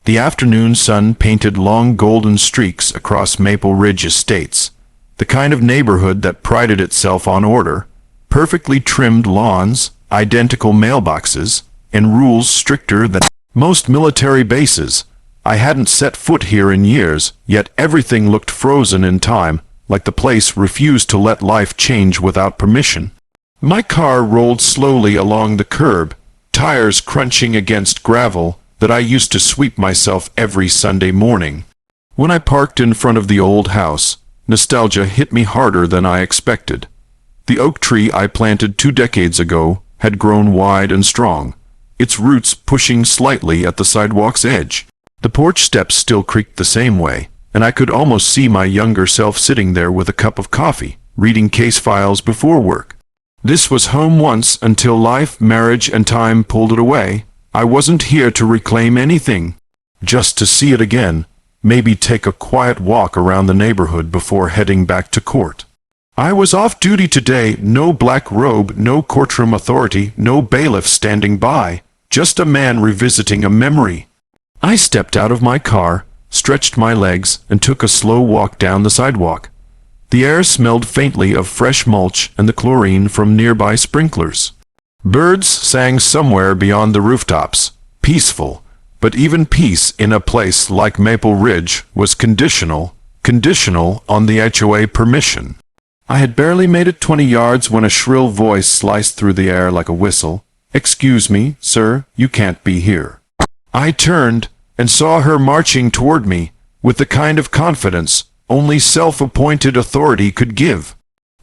The afternoon sun painted long golden streaks across Maple Ridge Estates, the kind of neighborhood that prided itself on order, perfectly trimmed lawns, identical mailboxes, and rules stricter than most military bases. I hadn't set foot here in years, yet everything looked frozen in time, like the place refused to let life change without permission. My car rolled slowly along the curb, tires crunching against gravel that I used to sweep myself every Sunday morning. When I parked in front of the old house, nostalgia hit me harder than I expected. The oak tree I planted 2 decades ago had grown wide and strong, its roots pushing slightly at the sidewalk's edge. The porch steps still creaked the same way, and I could almost see my younger self sitting there with a cup of coffee, reading case files before work. This was home once until life, marriage, and time pulled it away. I wasn't here to reclaim anything, just to see it again, maybe take a quiet walk around the neighborhood before heading back to court. I was off duty today, no black robe, no courtroom authority, no bailiff standing by, just a man revisiting a memory. I stepped out of my car, stretched my legs, and took a slow walk down the sidewalk. The air smelled faintly of fresh mulch and the chlorine from nearby sprinklers. Birds sang somewhere beyond the rooftops, peaceful, but even peace in a place like Maple Ridge was conditional on the HOA permission. I had barely made it 20 yards when a shrill voice sliced through the air like a whistle. "Excuse me, sir, you can't be here." I turned and saw her marching toward me with the kind of confidence only self-appointed authority could give.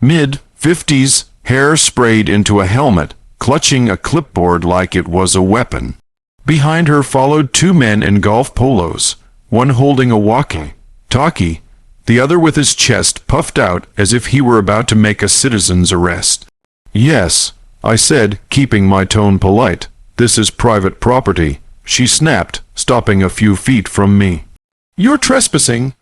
Mid-50s, hair sprayed into a helmet, clutching a clipboard like it was a weapon. Behind her followed 2 men in golf polos, one holding a walkie-talkie, the other with his chest puffed out as if he were about to make a citizen's arrest. "Yes," I said, keeping my tone polite. "This is private property," she snapped, stopping a few feet from me. "You're trespassing."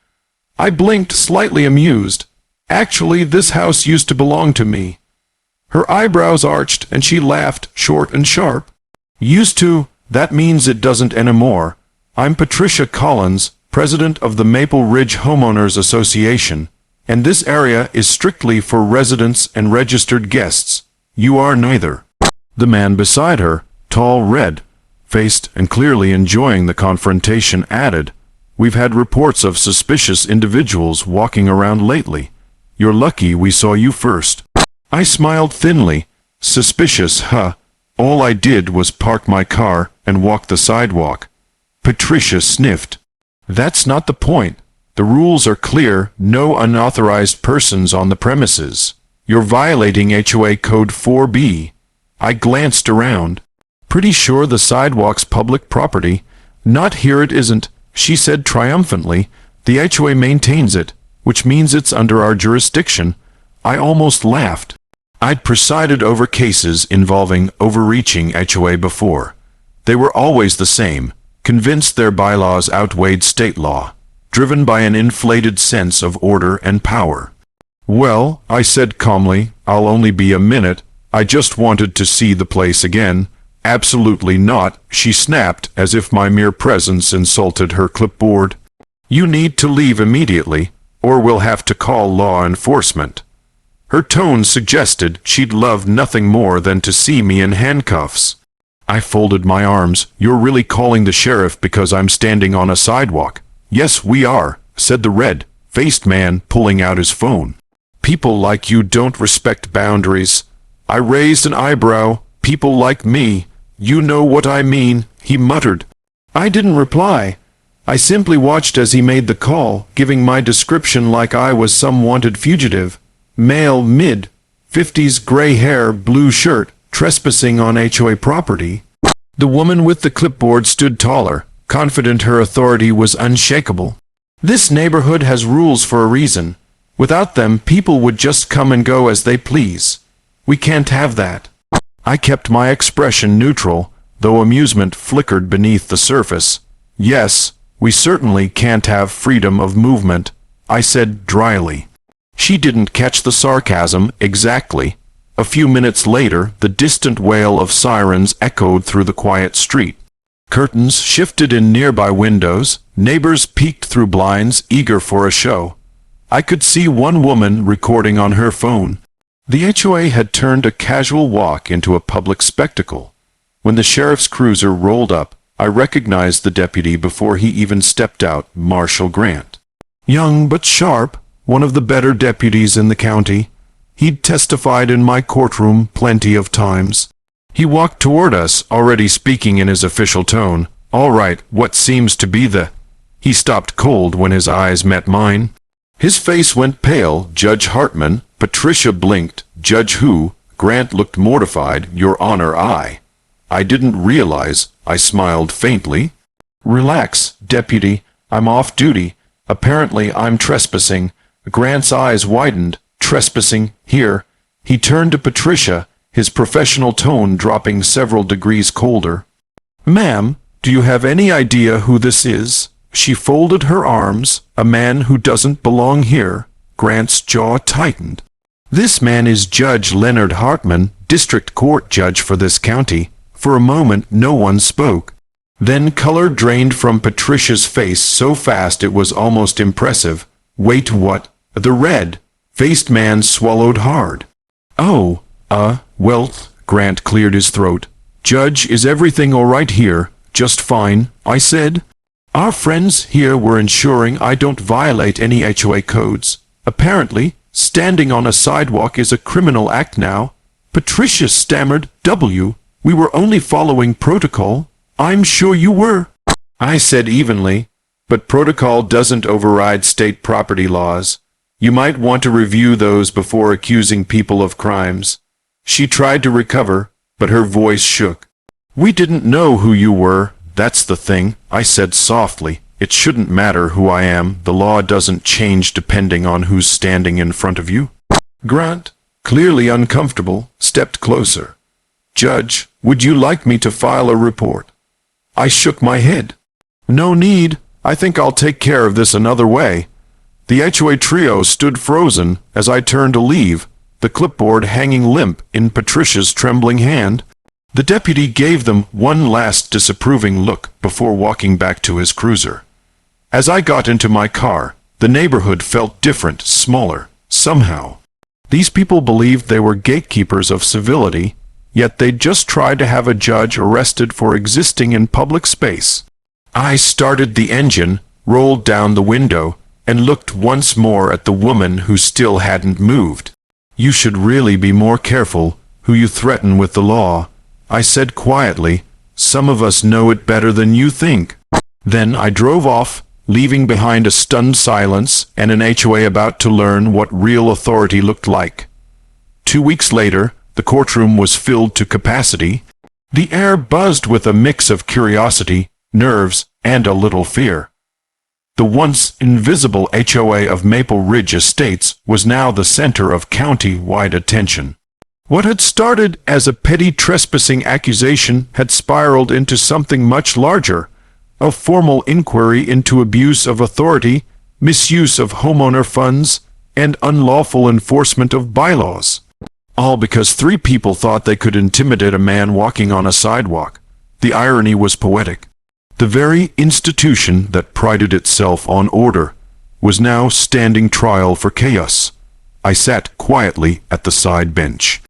I blinked, slightly amused. "Actually, this house used to belong to me." Her eyebrows arched, and she laughed, short and sharp. "Used to? That means it doesn't anymore. I'm Patricia Collins, president of the Maple Ridge Homeowners Association, and this area is strictly for residents and registered guests. You are neither." The man beside her, tall, red-faced, and clearly enjoying the confrontation, added, "We've had reports of suspicious individuals walking around lately. You're lucky we saw you first." I smiled thinly. "Suspicious, huh? All I did was park my car and walk the sidewalk." Patricia sniffed. "That's not the point. The rules are clear, no unauthorized persons on the premises. You're violating HOA Code 4B. I glanced around. "Pretty sure the sidewalk's public property." "Not here it isn't," she said triumphantly. "The HOA maintains it, which means it's under our jurisdiction." I almost laughed. I'd presided over cases involving overreaching HOA before. They were always the same, convinced their bylaws outweighed state law, driven by an inflated sense of order and power. "Well," I said calmly, "I'll only be a minute. I just wanted to see the place again." "Absolutely not," she snapped, as if my mere presence insulted her clipboard. "You need to leave immediately, or we'll have to call law enforcement." Her tone suggested she'd love nothing more than to see me in handcuffs. I folded my arms. "You're really calling the sheriff because I'm standing on a sidewalk?" "Yes, we are," said the red-faced man, pulling out his phone. "People like you don't respect boundaries." I raised an eyebrow. "People like me? You know what I mean," he muttered. I didn't reply. I simply watched as he made the call, giving my description like I was some wanted fugitive. Male, mid-50s, gray hair, blue shirt, trespassing on HOA property. The woman with the clipboard stood taller, confident her authority was unshakable. "This neighborhood has rules for a reason. Without them, people would just come and go as they please. We can't have that." I kept my expression neutral, though amusement flickered beneath the surface. "Yes, we certainly can't have freedom of movement," I said dryly. She didn't catch the sarcasm exactly. A few minutes later, the distant wail of sirens echoed through the quiet street. Curtains shifted in nearby windows, neighbors peeked through blinds, eager for a show. I could see one woman recording on her phone. The HOA had turned a casual walk into a public spectacle. When the sheriff's cruiser rolled up, I recognized the deputy before he even stepped out, Marshal Grant. Young but sharp, one of the better deputies in the county. He'd testified in my courtroom plenty of times. He walked toward us, already speaking in his official tone. "All right, what seems to be the—" He stopped cold when his eyes met mine. His face went pale. "Judge Hartman." Patricia blinked. "Judge who?" Grant looked mortified. "Your Honor, I didn't realize." I smiled faintly. "Relax, deputy. I'm off duty. Apparently I'm trespassing." Grant's eyes widened. "Trespassing? Here?" He turned to Patricia, his professional tone dropping several degrees colder. "Ma'am, do you have any idea who this is?" She folded her arms. "A man who doesn't belong here." Grant's jaw tightened. "This man is Judge Leonard Hartman, district court judge for this county." For a moment no one spoke. Then color drained from Patricia's face so fast it was almost impressive. "Wait, what?" The red-faced man swallowed hard. "Oh, well," Grant cleared his throat. "Judge, is everything all right here?" "Just fine," I said. "Our friends here were ensuring I don't violate any HOA codes. Apparently, standing on a sidewalk is a criminal act now." Patricia stammered, "We were only following protocol." "I'm sure you were," I said evenly. "But protocol doesn't override state property laws. You might want to review those before accusing people of crimes." She tried to recover, but her voice shook. "We didn't know who you were, that's the thing," I said softly. "It shouldn't matter who I am. The law doesn't change depending on who's standing in front of you." Grant, clearly uncomfortable, stepped closer. "Judge, would you like me to file a report?" I shook my head. "No need. I think I'll take care of this another way." The HOA trio stood frozen as I turned to leave, the clipboard hanging limp in Patricia's trembling hand. The deputy gave them one last disapproving look before walking back to his cruiser. As I got into my car, the neighborhood felt different, smaller, somehow. These people believed they were gatekeepers of civility, yet they'd just tried to have a judge arrested for existing in public space. I started the engine, rolled down the window, and looked once more at the woman who still hadn't moved. "You should really be more careful who you threaten with the law," I said quietly. "Some of us know it better than you think." Then I drove off, leaving behind a stunned silence and an HOA about to learn what real authority looked like. 2 weeks later, the courtroom was filled to capacity. The air buzzed with a mix of curiosity, nerves, and a little fear. The once invisible HOA of Maple Ridge Estates was now the center of county-wide attention. What had started as a petty trespassing accusation had spiraled into something much larger, a formal inquiry into abuse of authority, misuse of homeowner funds, and unlawful enforcement of bylaws. All because 3 people thought they could intimidate a man walking on a sidewalk. The irony was poetic. The very institution that prided itself on order was now standing trial for chaos. I sat quietly at the side bench.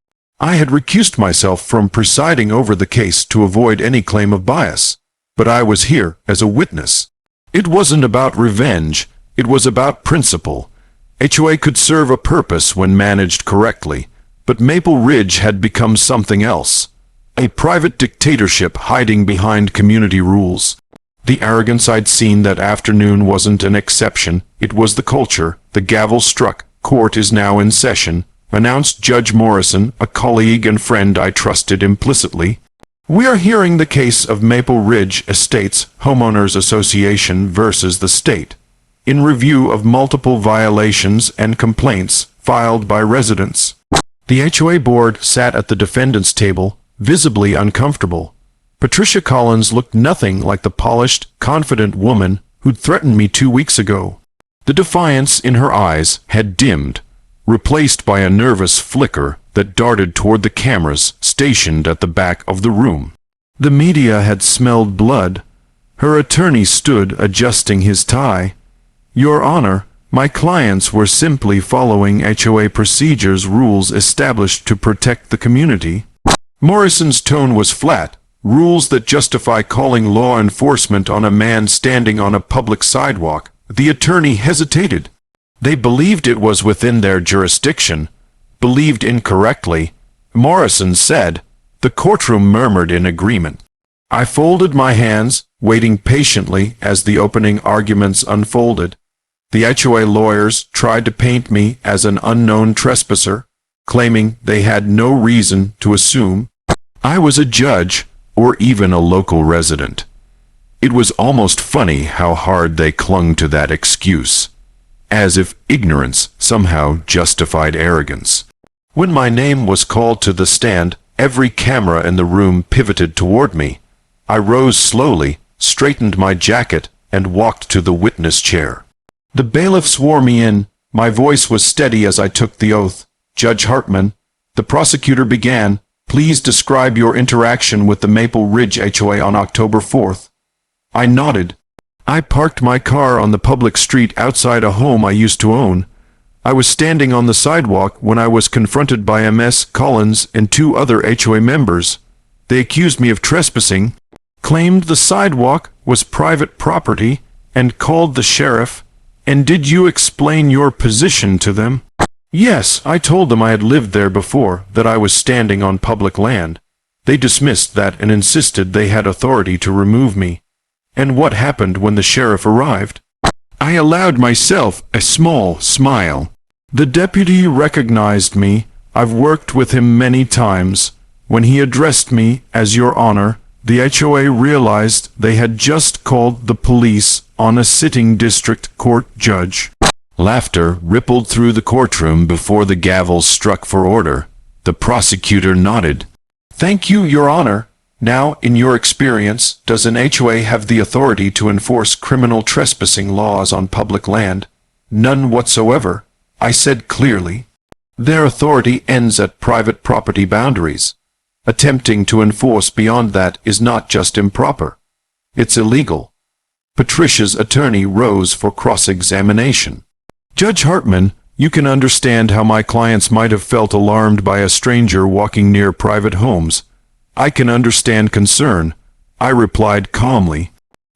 I had recused myself from presiding over the case to avoid any claim of bias, but I was here as a witness. It wasn't about revenge, it was about principle. HOA could serve a purpose when managed correctly, but Maple Ridge had become something else. A private dictatorship hiding behind community rules. The arrogance I'd seen that afternoon wasn't an exception, it was the culture. The gavel struck. "Court is now in session," announced Judge Morrison, a colleague and friend I trusted implicitly. "We are hearing the case of Maple Ridge Estates Homeowners Association versus the state, in review of multiple violations and complaints filed by residents." The HOA board sat at the defendant's table, visibly uncomfortable. Patricia Collins looked nothing like the polished, confident woman who'd threatened me 2 weeks ago. The defiance in her eyes had dimmed, replaced by a nervous flicker that darted toward the cameras stationed at the back of the room. The media had smelled blood. Her attorney stood adjusting his tie. "Your Honor, my clients were simply following HOA procedures, rules established to protect the community." Morrison's tone was flat. "Rules that justify calling law enforcement on a man standing on a public sidewalk." The attorney hesitated. They believed it was within their jurisdiction. Believed incorrectly, Morrison said. The courtroom murmured in agreement. I folded my hands, waiting patiently as the opening arguments unfolded. The HOA lawyers tried to paint me as an unknown trespasser, claiming they had no reason to assume I was a judge or even a local resident. It was almost funny how hard they clung to that excuse, as if ignorance somehow justified arrogance. When my name was called to the stand, every camera in the room pivoted toward me. I rose slowly, straightened my jacket, and walked to the witness chair. The bailiff swore me in. My voice was steady as I took the oath. "Judge Hartman," the prosecutor began, "please describe your interaction with the Maple Ridge HOA on October 4th. I nodded. "I parked my car on the public street outside a home I used to own. I was standing on the sidewalk when I was confronted by MS Collins and two other HOA members. They accused me of trespassing, claimed the sidewalk was private property, and called the sheriff." "And did you explain your position to them?" "Yes, I told them I had lived there before, that I was standing on public land. They dismissed that and insisted they had authority to remove me." "And what happened when the sheriff arrived?" I allowed myself a small smile. "The deputy recognized me. I've worked with him many times. When he addressed me as Your Honor, the HOA realized they had just called the police on a sitting district court judge." Laughter rippled through the courtroom before the gavel struck for order. The prosecutor nodded. "Thank you, Your Honor. Now, in your experience, does an HOA have the authority to enforce criminal trespassing laws on public land?" "None whatsoever," I said clearly. "Their authority ends at private property boundaries. Attempting to enforce beyond that is not just improper. It's illegal." Patricia's attorney rose for cross-examination. "Judge Hartman, you can understand how my clients might have felt alarmed by a stranger walking near private homes. I can understand concern," I replied calmly.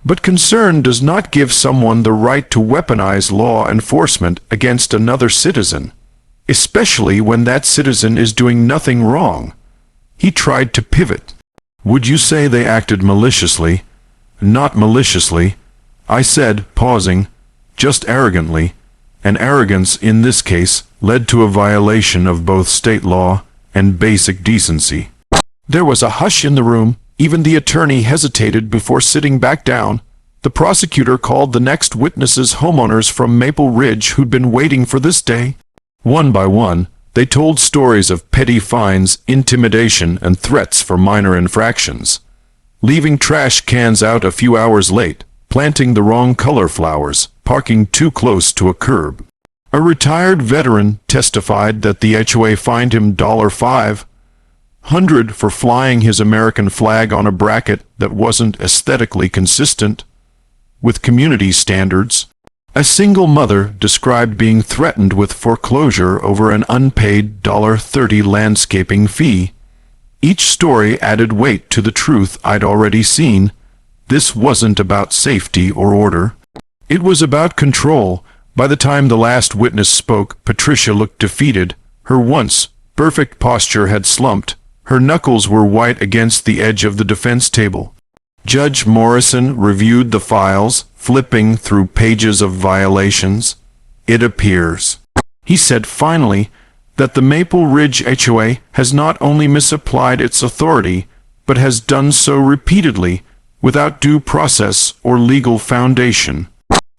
"But concern does not give someone the right to weaponize law enforcement against another citizen, especially when that citizen is doing nothing wrong." He tried to pivot. "Would you say they acted maliciously?" "Not maliciously," I said, pausing, "just arrogantly. And arrogance in this case led to a violation of both state law and basic decency." There was a hush in the room. Even the attorney hesitated before sitting back down. The prosecutor called the next witnesses, homeowners from Maple Ridge who'd been waiting for this day. One by one, they told stories of petty fines, intimidation, and threats for minor infractions. Leaving trash cans out a few hours late, planting the wrong color flowers, parking too close to a curb. A retired veteran testified that the HOA fined him $500 for flying his American flag on a bracket that wasn't aesthetically consistent with community standards. A single mother described being threatened with foreclosure over an unpaid $30 landscaping fee. Each story added weight to the truth I'd already seen. This wasn't about safety or order. It was about control. By the time the last witness spoke, Patricia looked defeated. Her once perfect posture had slumped. Her knuckles were white against the edge of the defense table. Judge Morrison reviewed the files, flipping through pages of violations. "It appears," he said finally, "that the Maple Ridge HOA has not only misapplied its authority, but has done so repeatedly, without due process or legal foundation."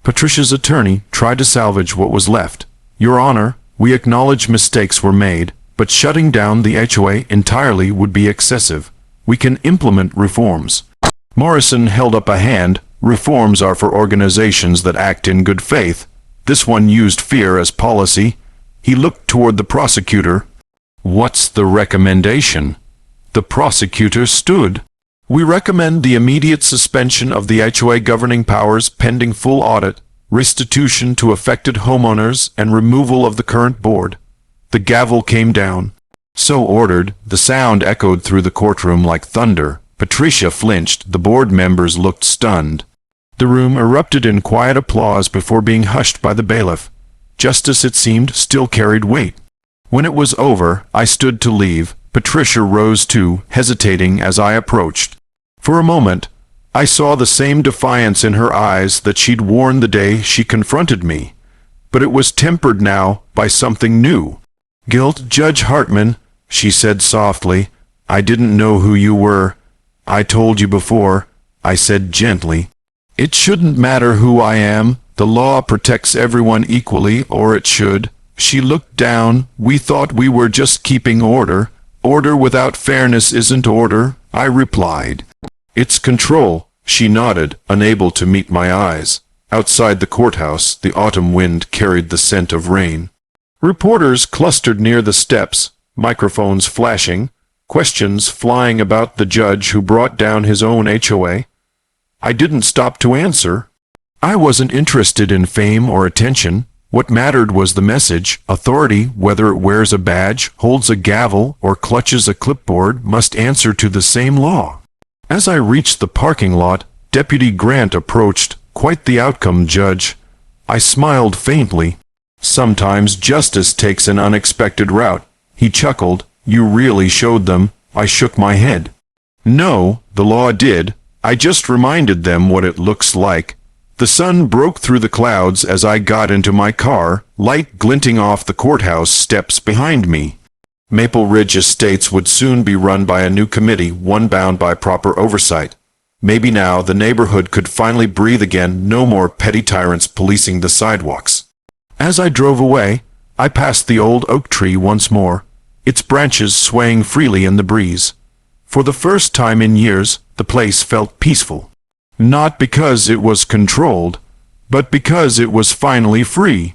Patricia's attorney tried to salvage what was left. "Your Honor, we acknowledge mistakes were made, but shutting down the HOA entirely would be excessive. We can implement reforms." Morrison held up a hand. "Reforms are for organizations that act in good faith. This one used fear as policy." He looked toward the prosecutor. "What's the recommendation?" The prosecutor stood. We recommend the immediate suspension of the HOA governing powers pending full audit, restitution to affected homeowners, and removal of the current board. The gavel came down. So ordered, the sound echoed through the courtroom like thunder. Patricia flinched. The board members looked stunned. The room erupted in quiet applause before being hushed by the bailiff. Justice, it seemed, still carried weight. When it was over, I stood to leave. Patricia rose too, hesitating as I approached. For a moment, I saw the same defiance in her eyes that she'd worn the day she confronted me. But it was tempered now by something new. "Guilt, Judge Hartman," she said softly. "I didn't know who you were." "I told you before," I said gently. "It shouldn't matter who I am. The law protects everyone equally, or it should." She looked down. "We thought we were just keeping order." "Order without fairness isn't order," I replied. "It's control." She nodded, unable to meet my eyes. Outside the courthouse, the autumn wind carried the scent of rain. Reporters clustered near the steps, microphones flashing, questions flying about the judge who brought down his own HOA. I didn't stop to answer. I wasn't interested in fame or attention. What mattered was the message. Authority, whether it wears a badge, holds a gavel, or clutches a clipboard, must answer to the same law. As I reached the parking lot, Deputy Grant approached. "Quite the outcome, Judge." I smiled faintly. "Sometimes justice takes an unexpected route." He chuckled. "You really showed them." I shook my head. "No, the law did. I just reminded them what it looks like." The sun broke through the clouds as I got into my car, light glinting off the courthouse steps behind me. Maple Ridge Estates would soon be run by a new committee, one bound by proper oversight. Maybe now the neighborhood could finally breathe again, no more petty tyrants policing the sidewalks. As I drove away, I passed the old oak tree once more, its branches swaying freely in the breeze. For the first time in years, the place felt peaceful. Not because it was controlled, but because it was finally free.